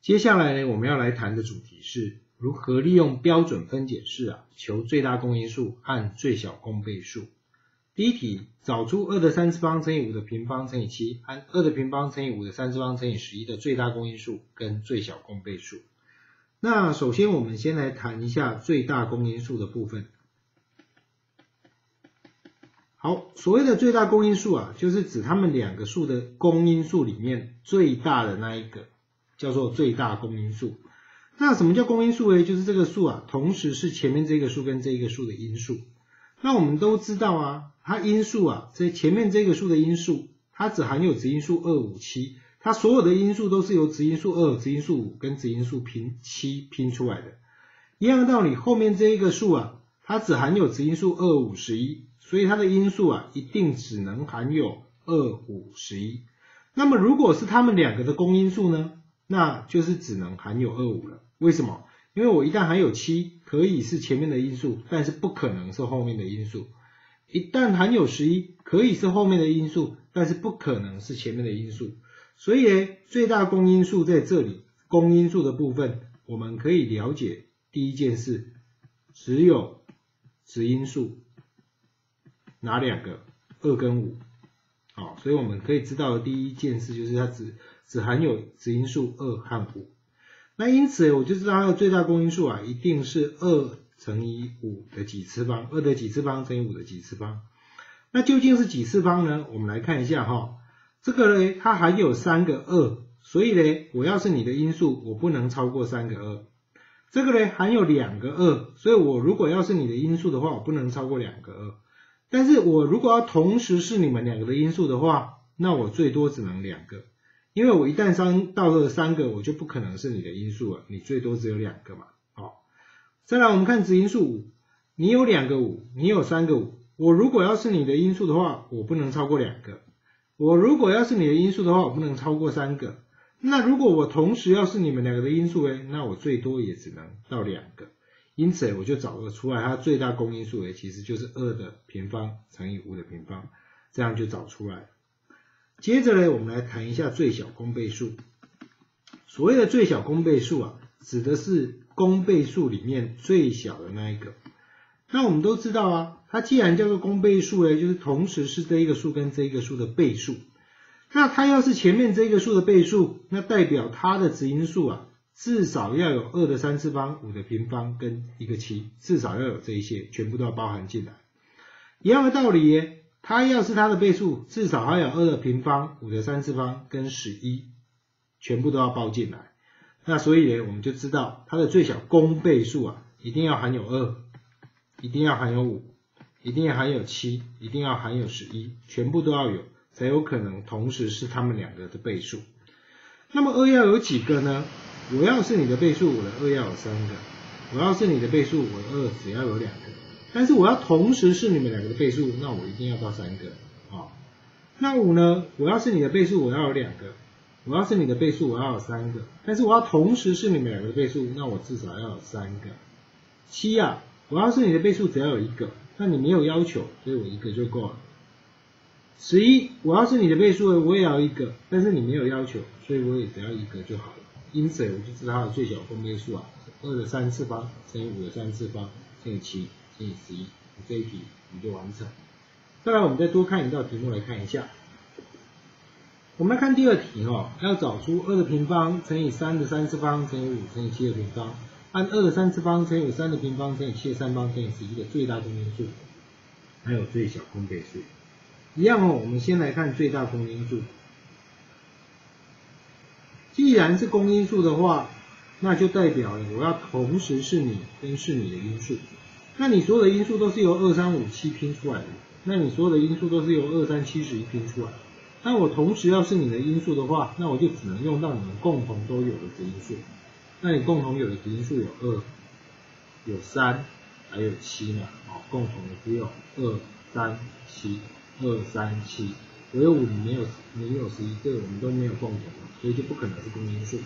接下来呢，我们要来谈的主题是如何利用标准分解式求最大公因数和最小公倍数。第一题，找出2的3次方乘以5的平方乘以7和2的平方乘以5的3次方乘以11的最大公因数跟最小公倍数。那首先我们先来谈一下最大公因数的部分。好，所谓的最大公因数就是指它们两个数的公因数里面最大的那一个，叫做最大公因数。那什么叫公因数呢？就是这个数同时是前面这个数跟这一个数的因数。那我们都知道它因数在前面这个数的因数，它只含有质因数2、5、7，它所有的因数都是由质因数2、质因数5跟质因数7拼出来的。一样的道理，后面这一个数它只含有质因数2、5、11，所以它的因数一定只能含有2、5、11。那么如果是它们两个的公因数呢，那就是只能含有2、5了。为什么？因为我一旦含有7，可以是前面的因数，但是不可能是后面的因数。一旦含有11，可以是后面的因数，但是不可能是前面的因数。所以最大公因数在这里，公因数的部分，我们可以了解第一件事，只有质因数哪两个？2跟5。好，所以我们可以知道的第一件事就是它只含有质因数2和5。那因此我就知道它的最大公因数一定是2乘以5的几次方，2的几次方乘以5的几次方。那究竟是几次方呢？我们来看一下这个呢，它含有3个2，所以呢，我要是你的因数，我不能超过3个2。这个呢，含有2个2，所以我如果要是你的因数的话，我不能超过2个2。但是我如果要同时是你们两个的因数的话，那我最多只能2个。因为我一旦到了3个，我就不可能是你的因数了，你最多只有2个嘛。再来我们看质因数5，你有2个5，你有3个5，我如果要是你的因数的话，我不能超过2个。我如果要是你的因数的话，我不能超过3个。那如果我同时要是你们两个的因数那我最多也只能到2个。因此我就找了出来，它最大公因数其实就是2的平方乘以5的平方，这样就找出来。接着呢，我们来谈一下最小公倍数。所谓的最小公倍数指的是公倍数里面最小的那一个。那我们都知道它既然叫做公倍数就是同时是这一个数跟这一个数的倍数。那它要是前面这个数的倍数，那代表它的质因数至少要有2的3次方、5的平方跟一个7，至少要有这一些，全部都要包含进来。一样的道理它要是它的倍数，至少还有2的平方、5的3次方跟11，全部都要包进来。那所以我们就知道它的最小公倍数一定要含有2，一定要含有5，一定要含有7，一定要含有11，全部都要有，才有可能同时是它们两个的倍数。那么2要有几个呢？我要是你的倍数，我的2要有3个；我要是你的倍数，我的2只要有2个。但是我要同时是你们两个的倍数，那我一定要到3个。那5呢？我要是你的倍数，我要有2个；我要是你的倍数，我要有3个。但是我要同时是你们两个的倍数，那我至少要有3个。7我要是你的倍数，只要有1个，那你没有要求，所以我1个就够了。11我要是你的倍数，我也要1个，但是你没有要求，所以我也只要1个就好了。因此我就知道它的最小公倍数是2的3次方乘以5的3次方乘以7乘以11，这一题你就完成。再来我们再多看一道题目来看一下。我们来看第二题要找出2的平方乘以3的3次方乘以5乘以7的平方，按2的3次方乘以3的平方乘以7的3方乘以11的最大公因数，还有最小公倍数。一样我们先来看最大公因数。既然是公因数的话，那就代表我要同时是你跟是你的因数。那你所有的因数都是由2、3、5、7拼出来的，那你所有的因数都是由2、3、7、11拼出来的。那我同时要是你的因数的话，那我就只能用到你们共同都有的质因数。那你共同有的质因数有2、有3，还有7嘛，共同的只有2、3、7、2、3、7。我有5，你有11，这个我们都没有共同，所以就不可能是公因数。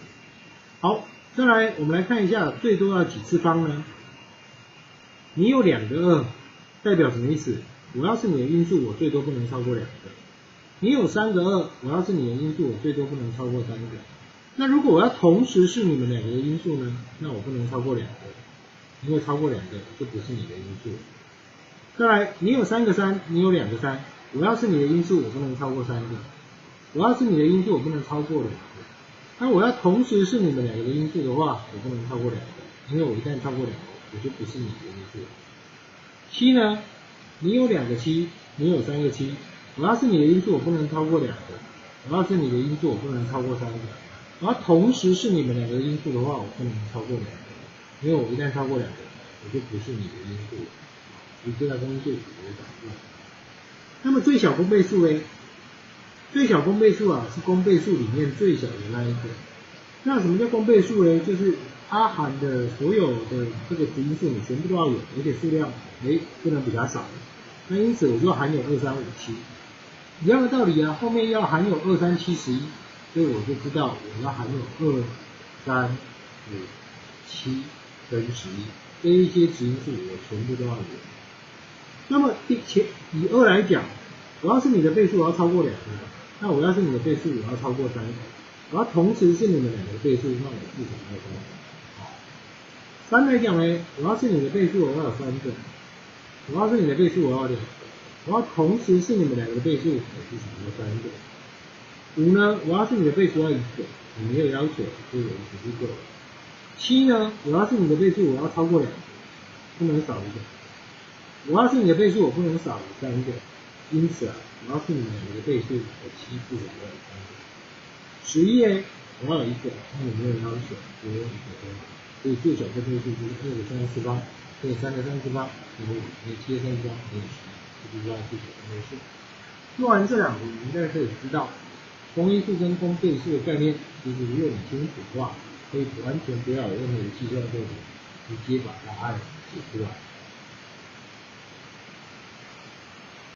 好，再来我们来看一下最多要几次方呢？你有2个2，代表什么意思？我要是你的因数，我最多不能超过2个。你有3个2，我要是你的因数，我最多不能超过3个。那如果我要同时是你们两个的因数呢？那我不能超过2个，因为超过2个就不是你的因数。再来，你有3个3，你有2个3，我要是你的因数，我不能超过3个；我要是你的因数，我不能超过2个。那我要同时是你们两个的因数的话，我不能超过2个，因为我一旦超过2个，我就不是你的因数。7呢？你有2个7，你有3个7，我要是你的因数，我不能超过2个；我要是你的因数，我不能超过3个。我要同时是你们两个的因数的话，我不能超过2个，因为我一旦超过2个，我就不是你的因数了。以最大公因数为导数。那么最小公倍数呢？最小公倍数啊，是公倍数里面最小的那一个。那什么叫公倍数呢？就是它含的所有的这个质因数你全部都要有，而且数量不能比它少。那因此我就含有2、3、5、7。一样的道理啊，后面要含有2、3、7、11，所以我就知道我要含有2、3、5、7跟11，这一些质因数我全部都要有。那么以2来讲，我要是你的倍数，我要超过2个；那我要是你的倍数，我要超过3个。我要同时是你们两个的倍数，那我至少要3个。3来讲呢，我要是你的倍数，我要有3个；我要是你的倍数，我要2个。我要同时是你们两个的倍数，我至少要3个。5呢，我要是你的倍数要1个，你没有要求，所以我只是够了。7呢，我要是你的倍数，我要超过2个，不能少1个。我要是你的倍数，我不能少3个。因此啊，我要是你们两个的倍数，我7至少要有3个。11呢，我要有1个，那你没有要求，只有1个就好。所以最小公倍数就是2的3次方，可以3的3次方，可以7的3次方，可以11，这就是最小公倍数。做完这2题，你应该可以知道公因数跟公倍数的概念。其实如果你清楚的话，可以完全不要有任何的计算过程，直接把答案写出来。